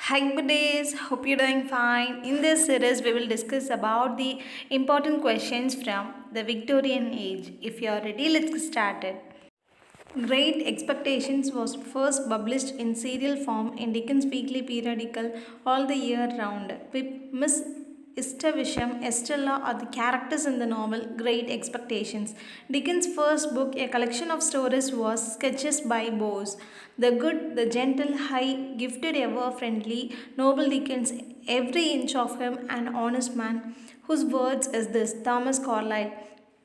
Hi, good days. Hope you're doing fine. In this series, we will discuss about the important questions from the Victorian age. If you are ready, let's get started. Great Expectations was first published in serial form in Dickens' weekly periodical all the year round, with Miss Istavisham, Estella are the characters in the novel Great Expectations. Dickens' first book, a collection of stories, was Sketches by Boz. The good, the gentle, high, gifted, ever friendly, noble Dickens, every inch of him an honest man, whose words is this Thomas Carlyle.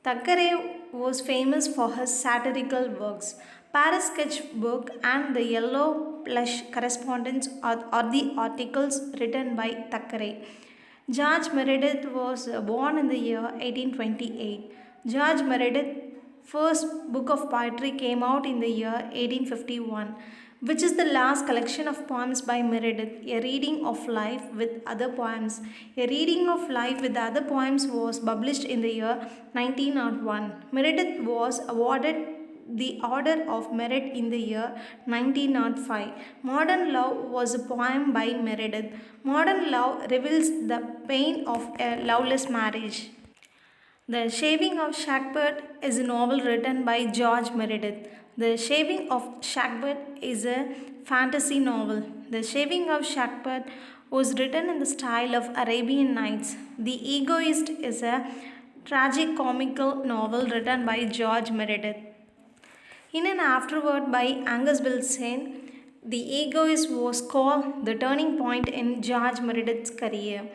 Thackeray was famous for his satirical works. Paris Sketchbook and the Yellow Plush Correspondence are the articles written by Thackeray. George Meredith was born in the year 1828. George Meredith's first book of poetry came out in the year 1851, which is the last collection of poems by Meredith, A Reading of Life with Other Poems. A Reading of Life with Other Poems was published in the year 1901. Meredith was awarded the Order of Merit in the year 1905. Modern Love was a poem by Meredith. Modern Love reveals the pain of a loveless marriage. The Shaving of Shackbird is a novel written by George Meredith. The Shaving of Shackbird is a fantasy novel. The Shaving of Shackbird was written in the style of Arabian Nights. The Egoist is a tragic comical novel written by George Meredith. In an afterword by Angus Wilson, The Egoist was called the turning point in George Meredith's career.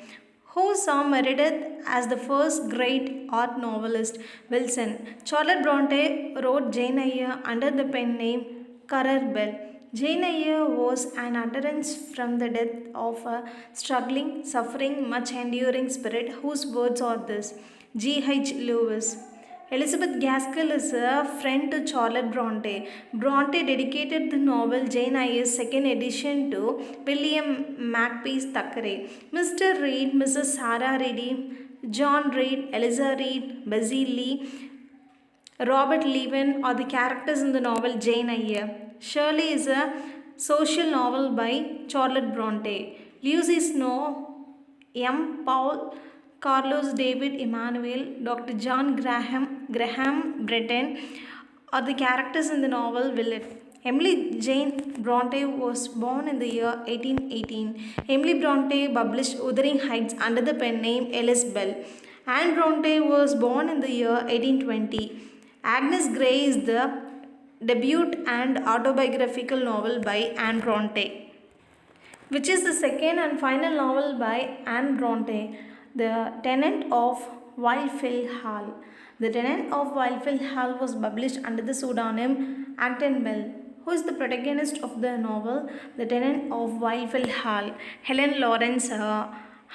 Who saw Meredith as the first great art novelist? Wilson. Charlotte Bronte wrote Jane Eyre under the pen name Currer Bell. Jane Eyre was an utterance from the depth of a struggling, suffering, much enduring spirit whose words are this G. H. Lewis. Elizabeth Gaskell is a friend to Charlotte Bronte. Bronte dedicated the novel Jane Eyre's second edition to William Makepeace Thackeray. Mr. Reed, Mrs. Sarah Reedy, John Reed, Eliza Reed, Basil Lee, Robert Levin are the characters in the novel Jane Eyre. Shirley is a social novel by Charlotte Bronte. Lucy Snow, M. Paul, Carlos David Emanuel, Dr. John Graham Breton are the characters in the novel Willet. Emily Jane Bronte was born in the year 1818. Emily Bronte published Wuthering Heights under the pen name Alice Bell. Anne Bronte was born in the year 1820. Agnes Grey is the debut and autobiographical novel by Anne Bronte, which is the second and final novel by Anne Bronte, The Tenant of Wildfell Hall. The Tenant of Wildfell Hall was published under the pseudonym Acton Bell. Who is the protagonist of the novel The Tenant of Wildfell Hall? Helen Lawrence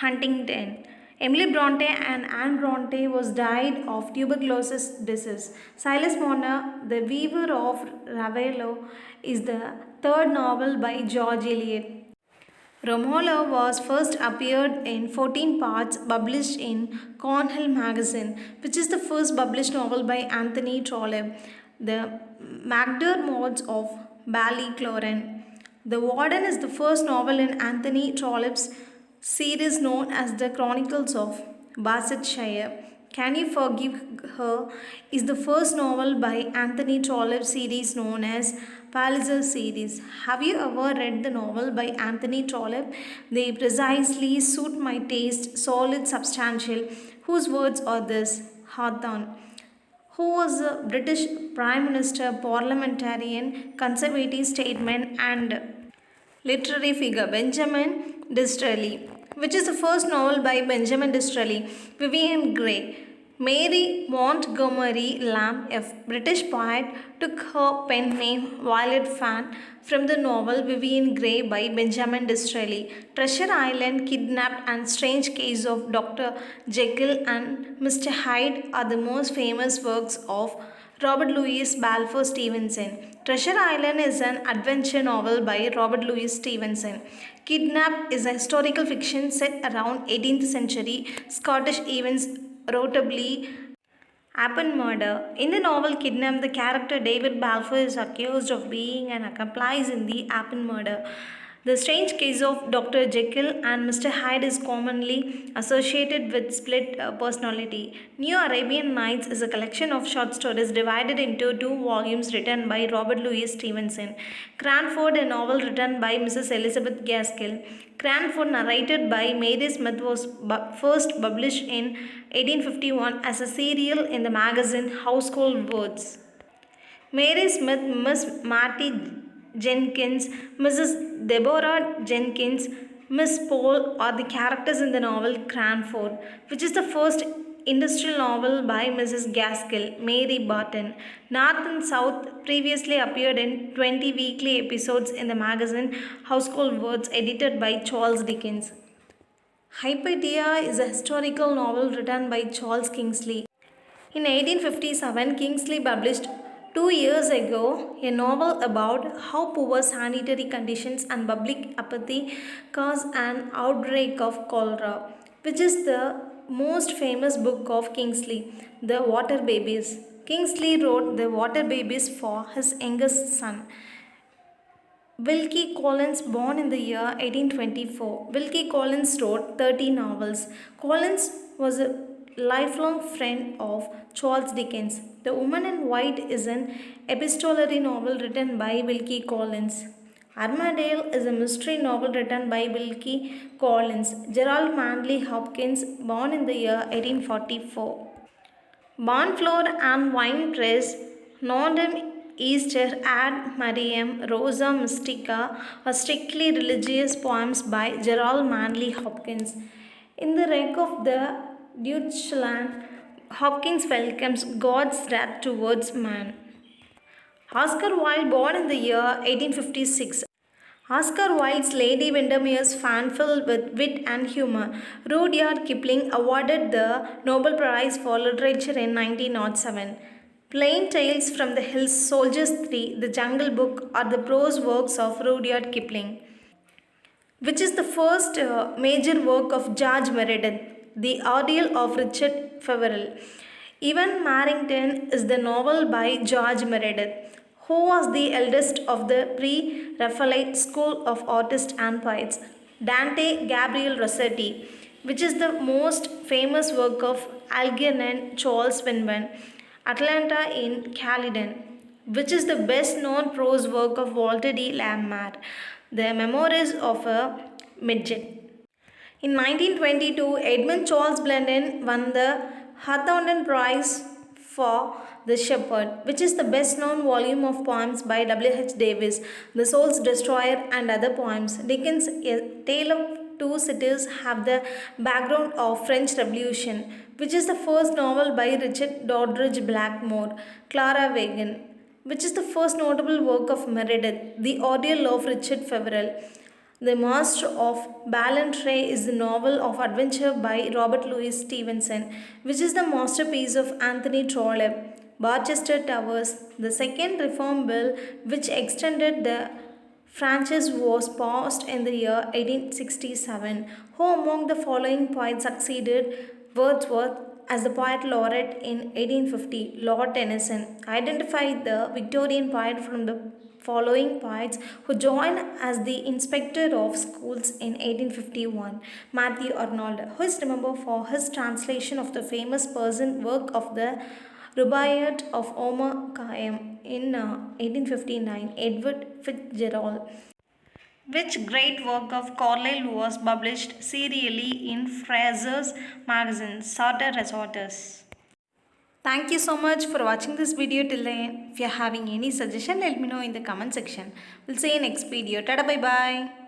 Huntington. Emily Bronte and Anne Bronte was died of tuberculosis disease. Silas Marner, The Weaver of Ravello, is the third novel by George Eliot. Romola was first appeared in 14 parts published in Cornhill magazine, which is the first published novel by Anthony Trollope. The MacDermots of Ballycloran. The Warden is the first novel in Anthony Trollope's series known as The Chronicles of Barsetshire. Can You Forgive Her is the first novel by Anthony Trollope's series known as Palliser series. Have you ever read the novel by Anthony Trollope? They precisely suit my taste, solid, substantial. Whose words are this? Hawthorne. Who was a British Prime Minister, parliamentarian, conservative statesman, and literary figure? Benjamin Disraeli. Which is the first novel by Benjamin Disraeli? Vivian Grey. Mary Montgomery Lamb, a British poet, took her pen name Violet Fan from the novel Vivian Grey by Benjamin Disraeli. Treasure Island, Kidnapped, and Strange Case of Dr. Jekyll and Mr. Hyde are the most famous works of Robert Louis Balfour Stevenson. Treasure Island is an adventure novel by Robert Louis Stevenson. Kidnapped is a historical fiction set around 18th century Scottish events, notably Appin murder. In the novel Kidnapped, the character David Balfour is accused of being an accomplice in the Appin murder. The Strange Case of Dr. Jekyll and Mr. Hyde is commonly associated with split personality. New Arabian Nights is a collection of short stories divided into two volumes written by Robert Louis Stevenson. Cranford, a novel written by Mrs. Elizabeth Gaskell. Cranford, narrated by Mary Smith, was first published in 1851 as a serial in the magazine Household Words. Mary Smith, Miss Mattie Jenkins, Mrs. Deborah Jenkins, Miss Paul are the characters in the novel Cranford, which is the first industrial novel by Mrs. Gaskell, Mary Barton. North and South previously appeared in 20 weekly episodes in the magazine Household Words, edited by Charles Dickens. Hypatia is a historical novel written by Charles Kingsley. In 1857, Kingsley published 2 years ago a novel about how poor sanitary conditions and public apathy cause an outbreak of cholera, which is the most famous book of Kingsley, The Water Babies. Kingsley wrote The Water Babies for his youngest son, Wilkie Collins, born in the year 1824. Wilkie Collins wrote 30 novels. Collins was a lifelong friend of Charles Dickens. The Woman in White is an epistolary novel written by Wilkie Collins. Armadale is a mystery novel written by Wilkie Collins. Gerald Manley Hopkins, born in the year 1844. Barnflower and Wine Press, Nodem Easter ad Mariam Rosa Mystica are strictly religious poems by Gerald Manley Hopkins. In the wreck of the Deutschland, Hopkins welcomes God's wrath towards man. Oscar Wilde, born in the year 1856. Oscar Wilde's Lady Windermere's fan filled with wit and humor. Rudyard Kipling awarded the Nobel Prize for Literature in 1907. Plain Tales from the Hills, Soldiers 3, The Jungle Book are the prose works of Rudyard Kipling, which is the first major work of George Meredith, The Ordeal of Richard Feverel. Evan Marrington is the novel by George Meredith, who was the eldest of the pre-Raphaelite school of artists and poets. Dante Gabriel Rossetti, which is the most famous work of Algernon Charles Swinburne. Atlanta in Caledon, which is the best known prose work of Walter D. Lamar, The Memoirs of a Midget. In 1922, Edmund Charles Blendon won the Hawthornden Prize for The Shepherd, which is the best known volume of poems by W.H. Davis, The Soul's Destroyer, and other poems. Dickens' A Tale of Two Cities have the background of French Revolution, which is the first novel by Richard Doddridge Blackmore. Clara Weigand, which is the first notable work of Meredith, The Ordeal of Richard Feverel. The Master of Ballantrae is the novel of adventure by Robert Louis Stevenson, which is the masterpiece of Anthony Trollope. Barchester Towers, the second Reform Bill, which extended the franchise, was passed in the year 1867. Who among the following poets succeeded Wordsworth as the poet laureate in 1850? Lord Tennyson. Identified the Victorian poet from the following poets who joined as the inspector of schools in 1851. Matthew Arnold, who is remembered for his translation of the famous Persian work of the Rubaiyat of Omar Khayyam in 1859. Edward Fitzgerald. Which great work of Carlyle was published serially in Fraser's magazine, Sartor Resorters? Thank you so much for watching this video till the end. If you are having any suggestion, let me know in the comment section. We'll see you next video. Tada, bye bye.